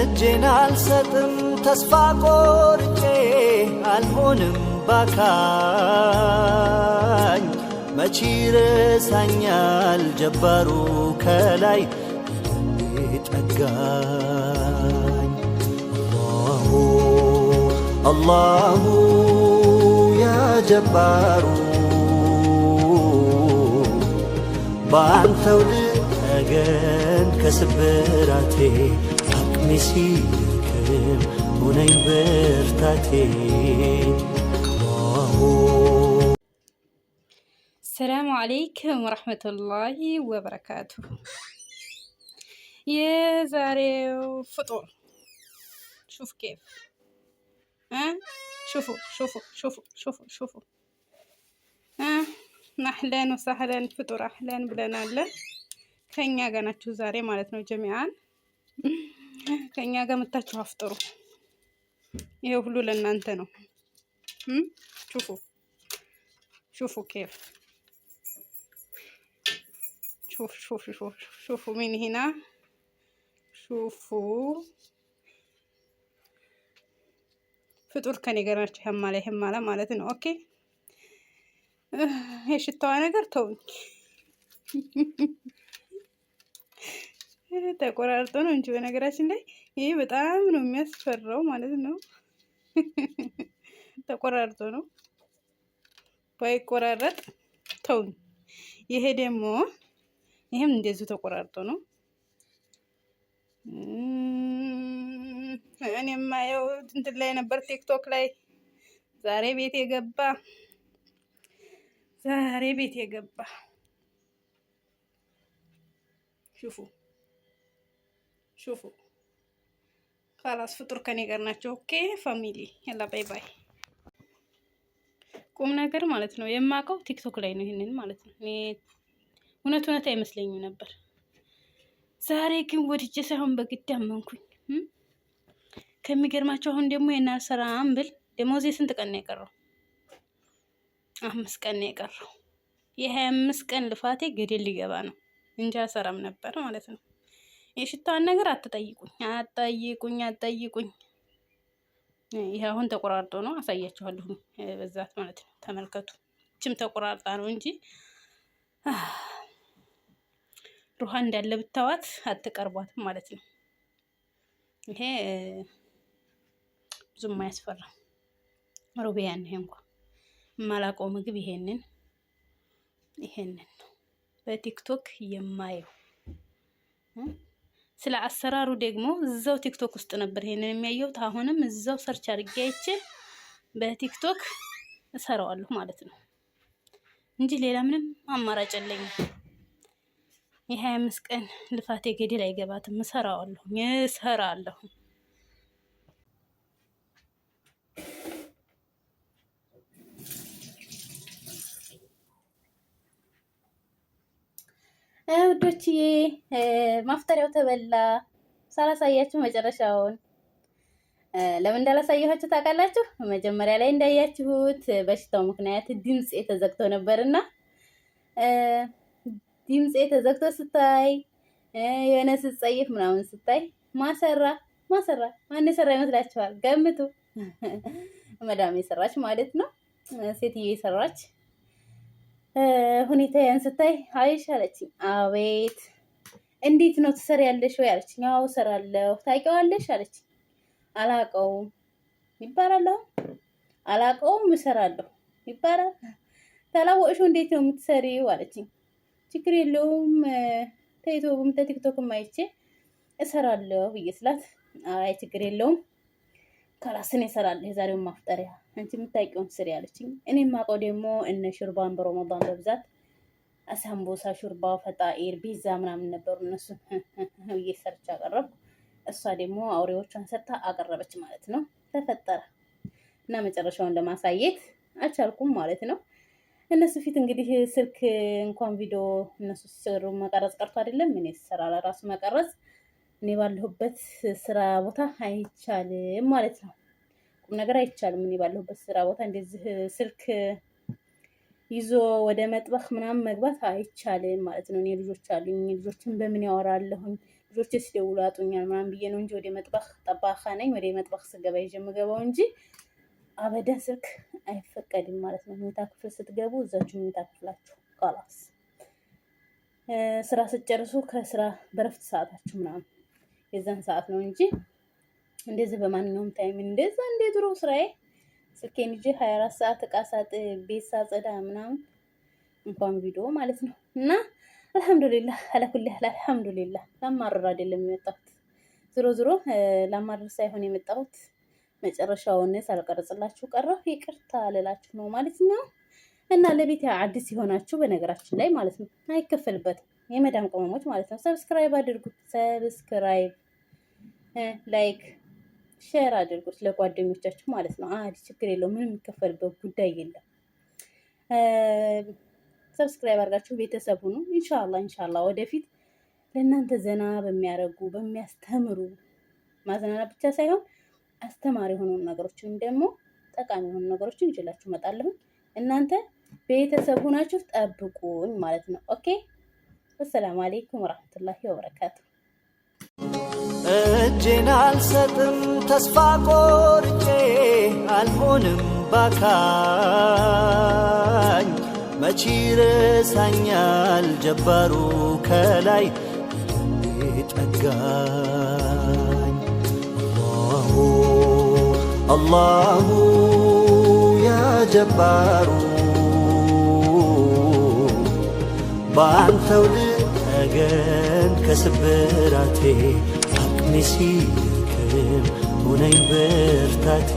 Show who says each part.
Speaker 1: እጄን አልሰጥም ተስፋ ቆርጬ አልሆንም ባካኝ መች ይረሳኛል ጀባሩ ከላይ ጠጋኝ አላሁ ያ ጀባሩ በአንተው ልጠገን ከስብራቴ አቅሜ ሲደክም ሁነኝ ብርታቴ።
Speaker 2: ሰላሙ አለይኩም ወረሕመቱላሂ ወበረካቱ። የዛሬው ፍጡር ሹፍ ኬፍ ሹፉ አህለን ወሰህለን ፍጡር አህለን ብለናል። ከኛ ጋር ናችሁ ዛሬ ማለት ነው። ጀሚዓን ከኛ ጋር መታችሁ አፍጥሩ። ይሄ ሁሉ ለእናንተ ነው። ሹፉ ኬፍ ሹፉ ሚን ሂና ሹፉ ፍጡር ከኔ ጋር ናችሁ። ህማላ ማለት ነው። ኦኬ የሽታዋ ነገር ተውኝ። ተቆራርጦ ነው እንጂ በነገራችን ላይ ይሄ በጣም ነው የሚያስፈራው ማለት ነው። ተቆራርጦ ነው ባይቆራረጥ ተውኝ። ይሄ ደግሞ ይሄም እንደዚሁ ተቆራርጦ ነው። እኔ የማየው እንትን ላይ ነበር ቲክቶክ ላይ ዛሬ ቤት የገባ ሹፉ خلاص ፍጡር ከኔ ጋር ናቸው። ኦኬ ፋሚሊ ያላ ባይ ባይ። ቁም ነገር ማለት ነው የማውቀው ቲክቶክ ላይ ነው ይሄንን ማለት ነው። እኔ እውነት አይመስለኝም ነበር። ዛሬ ግን ወድጄ ሳይሆን በግድ አመንኩኝ። ከሚገርማቸው አሁን ደግሞ የናሰራም ብል ደሞዜ ስንት ቀን ነው የቀረው? 5 ቀን ነው የቀረው። የ25 ቀን ልፋቴ ገደል ሊገባ ነው እንጂ አሰራም ነበር ማለት ነው። የሽታዋን ነገር አትጠይቁኝ። ይሄ አሁን ተቆራርጦ ነው አሳያችኋለሁ በዛት ማለት ነው። ተመልከቱ። እችም ተቆራርጣ ነው እንጂ ሩሃ እንዳለ ብታዋት አትቀርቧትም ማለት ነው። ይሄ ብዙም አያስፈራም። ሩቢያን ይሄ እንኳን የማላውቀው ምግብ ይሄንን ነው በቲክቶክ የማየው። ስለ አሰራሩ ደግሞ እዛው ቲክቶክ ውስጥ ነበር ይሄንን የሚያየውት። አሁንም እዛው ሰርች አድርጌ አይቼ በቲክቶክ እሰራዋለሁ ማለት ነው እንጂ ሌላ ምንም አማራጭ የለኝም። የ25 ቀን ልፋቴ ገደል አይገባትም። እሰራለሁ። ውዶችዬ ማፍጠሪያው ተበላ። ሳላሳያችሁ መጨረሻውን ለምን እንዳላሳየኋችሁ ታውቃላችሁ? መጀመሪያ ላይ እንዳያችሁት በሽታው ምክንያት ድምጽ ተዘግቶ ነበርና ድምጽ ተዘግቶ ስታይ የሆነ ስጸይፍ ምናምን ስታይ ማሰራ ማን የሰራ ይመስላችኋል? ገምቱ። መዳም የሰራች ማለት ነው። ሴትዬ የሰራች ሁኔታዬን ስታይ አይሽ አለችኝ። አቤት እንዴት ነው ትሰሪያለሽ ወይ አለችኝ። አዎ እሰራለሁ። ታውቂዋለሽ አለችኝ። አላውቀውም ይባላል። አላውቀውም እሰራለሁ ይባላል። ታላወቅሽው እንዴት ነው የምትሰሪው አለችኝ። ችግር የለውም ተዩቱብም ተቲክቶክም አይቼ እሰራለሁ ብዬ ስላት አይ ችግር የለውም ካላስን እሰራለሁ የዛሬውን ማፍጠሪያ አንቺ የምታውቂውን ስሪ አለችኝ። እኔ የማውቀው ደግሞ እነ ሹርባን በረመዳን በብዛት አሳምቦሳ፣ ሹርባ፣ ፈጣኢር፣ ቢዛ ምናምን ነበሩ። እነሱ ብዬ ሰርች አቀረብኩ። እሷ ደግሞ አውሬዎቿን ሰርታ አቀረበች ማለት ነው። ተፈጠረ እና መጨረሻውን ለማሳየት አልቻልኩም ማለት ነው። እነሱ ፊት እንግዲህ ስልክ እንኳን ቪዲዮ እነሱ ሲሰሩ መቀረጽ ቀርቶ አይደለም እኔ ስሰራ ለራሱ መቀረጽ እኔ ባለሁበት ስራ ቦታ አይቻልም ማለት ነው። ቁም ነገር አይቻልም። እኔ ባለሁበት ስራ ቦታ እንደዚህ ስልክ ይዞ ወደ መጥበኽ ምናምን መግባት አይቻልም ማለት ነው። እኔ ልጆች አሉኝ። ልጆችን በምን ያወራለሁኝ? ልጆቼ ሲደውሉ ያጡኛል ምናምን ብዬ ነው እንጂ ወደ መጥበኽ ጠባኻ ነኝ ወደ መጥበኽ ስገባ ይዤ የምገባው እንጂ አበደን ስልክ አይፈቀድም ማለት ነው። መኝታ ክፍል ስትገቡ እዛችሁ መኝታ ክፍላችሁ خلاص ስራ ስትጨርሱ ከስራ በረፍት ሰዓታችሁ ምናምን የዛን ሰዓት ነው እንጂ እንደዚህ በማንኛውም ታይም እንደዛ እንደ ድሮ ስራዬ ስልኬን ይዤ 24 ሰዓት ዕቃ ሳጥብ ቤት ሳጸዳ ምናምን እንኳን ቪዲዮ ማለት ነው። እና አልሐምዱሊላህ አለኩል አልሐምዱሊላህ ለማረር አይደለም የመጣሁት ዝሮ ለማረር ሳይሆን የመጣሁት መጨረሻውን ሳልቀርጽላችሁ ቀረሁ ይቅርታ ልላችሁ ነው ማለት ነው። እና ለቤት አዲስ የሆናችሁ በነገራችን ላይ ማለት ነው አይከፈልበትም የመዳም ቅመሞች ማለት ነው ሰብስክራይብ አድርጉት። ሰብስክራይብ ላይክ ሼር አድርጉት ለጓደኞቻችሁ ማለት ነው። ችግር የለውም ምንም የሚከፈልበት ጉዳይ የለም። ሰብስክራይብ አድርጋችሁ ቤተሰብ ሁኑ። ኢንሻአላህ ወደፊት ለእናንተ ዘና በሚያረጉ በሚያስተምሩ ማዘናና ብቻ ሳይሆን አስተማሪ የሆኑ ነገሮችንም ደግሞ ጠቃሚ የሆኑ ነገሮችን ይዤላችሁ እመጣለሁ። እናንተ ቤተሰብ ሁናችሁ ጠብቁኝ ማለት ነው። ኦኬ ወሰላሙ አለይኩም ወራህመቱላሂ ወበረካቱ።
Speaker 1: እጄን አልሰጥም ተስፋ ቆርጬ አልሆንም ባካኝ መቼ ረሳኛል ጀባሩ ከላይ ልቤ ጠጋኝ። አላሁ ያ ጀባሩ በአንተው ልጠገን ከስብራቴ አቅሜ ሲደክም ሁነኝ ብርታቴ።